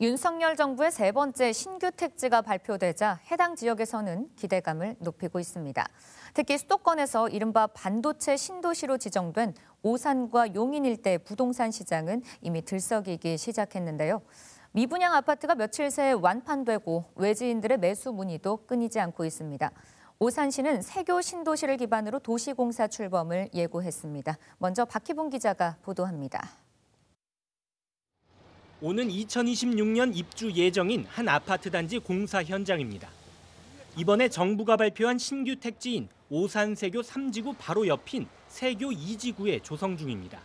윤석열 정부의 세 번째 신규 택지가 발표되자 해당 지역에서는 기대감을 높이고 있습니다. 특히 수도권에서 이른바 반도체 신도시로 지정된 오산과 용인 일대 부동산 시장은 이미 들썩이기 시작했는데요. 미분양 아파트가 며칠 새 완판되고 외지인들의 매수 문의도 끊이지 않고 있습니다. 오산시는 세교 신도시를 기반으로 도시공사 출범을 예고했습니다. 먼저 박희봉 기자가 보도합니다. 오는 2026년 입주 예정인 한 아파트 단지 공사 현장입니다. 이번에 정부가 발표한 신규 택지인 오산 세교 3지구 바로 옆인 세교 2지구에 조성 중입니다.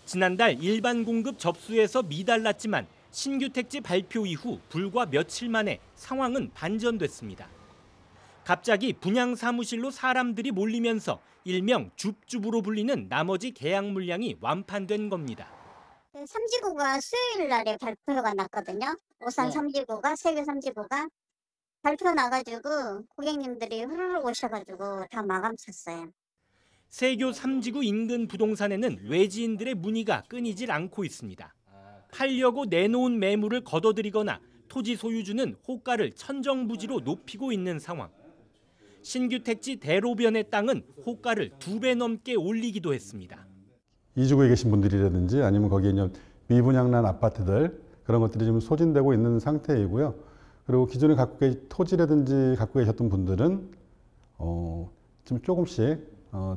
지난달 일반 공급 접수에서 미달났지만 신규 택지 발표 이후 불과 며칠 만에 상황은 반전됐습니다. 갑자기 분양 사무실로 사람들이 몰리면서 일명 줍줍으로 불리는 나머지 계약 물량이 완판된 겁니다. 3지구가 수요일 날에 발표가 났거든요. 오산 3지구가, 세교 3지구가 발표 나가지고 고객님들이 흐르륵 오셔가지고 다 마감 쳤어요. 세교 3지구 인근 부동산에는 외지인들의 문의가 끊이질 않고 있습니다. 팔려고 내놓은 매물을 거둬들이거나 토지 소유주는 호가를 천정부지로 높이고 있는 상황. 신규 택지 대로변의 땅은 호가를 2배 넘게 올리기도 했습니다. 이주구에 계신 분들이라든지 아니면 거기에 이제 미분양난 아파트들 그런 것들이 지금 소진되고 있는 상태이고요. 그리고 기존에 토지라든지 갖고 계셨던 분들은 좀 조금씩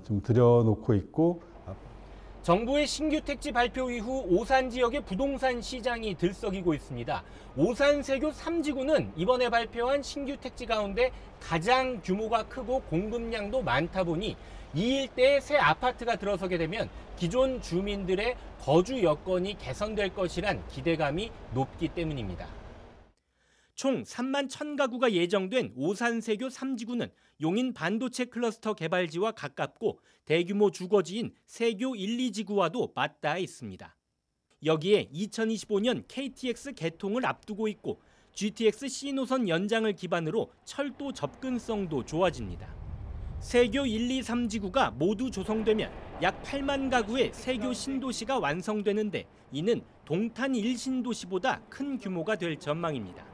좀 들여놓고 있고. 정부의 신규 택지 발표 이후 오산 지역의 부동산 시장이 들썩이고 있습니다. 오산 세교 3지구는 이번에 발표한 신규 택지 가운데 가장 규모가 크고 공급량도 많다 보니 이 일대에 새 아파트가 들어서게 되면 기존 주민들의 거주 여건이 개선될 것이란 기대감이 높기 때문입니다. 총 3만 1,000가구가 예정된 오산 세교 3지구는 용인 반도체 클러스터 개발지와 가깝고 대규모 주거지인 세교 1, 2지구와도 맞닿아 있습니다. 여기에 2025년 KTX 개통을 앞두고 있고 GTX C노선 연장을 기반으로 철도 접근성도 좋아집니다. 세교 1, 2, 3지구가 모두 조성되면 약 8만 가구의 세교 신도시가 완성되는데 이는 동탄 1신도시보다 큰 규모가 될 전망입니다.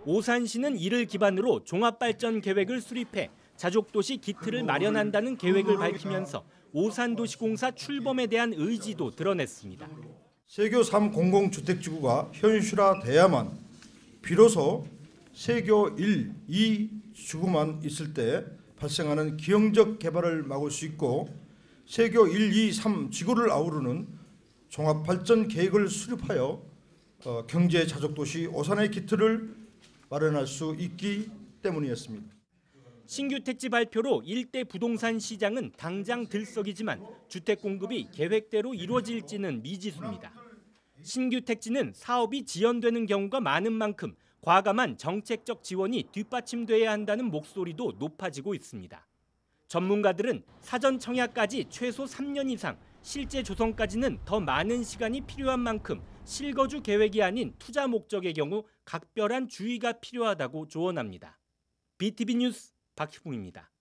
오산시는 이를 기반으로 종합발전 계획을 수립해 자족도시 기틀을 마련한다는 계획을 밝히면서 오산도시공사 출범에 대한 의지도 드러냈습니다. 세교 3공공주택지구가 현실화돼야만 비로소 세교 1, 2지구만 있을 때 발생하는 기형적 개발을 막을 수 있고 세교 1, 2, 3지구를 아우르는 종합발전 계획을 수립하여 경제 자족도시 오산의 기틀을 마련할 수 있기 때문이었습니다. 신규 택지 발표로 일대 부동산 시장은 당장 들썩이지만 주택 공급이 계획대로 이루어질지는 미지수입니다. 신규 택지는 사업이 지연되는 경우가 많은 만큼 과감한 정책적 지원이 뒷받침돼야 한다는 목소리도 높아지고 있습니다. 전문가들은 사전 청약까지 최소 3년 이상, 실제 조성까지는 더 많은 시간이 필요한 만큼 실거주 계획이 아닌 투자 목적의 경우 각별한 주의가 필요하다고 조언합니다. BTV 뉴스 박희봉입니다.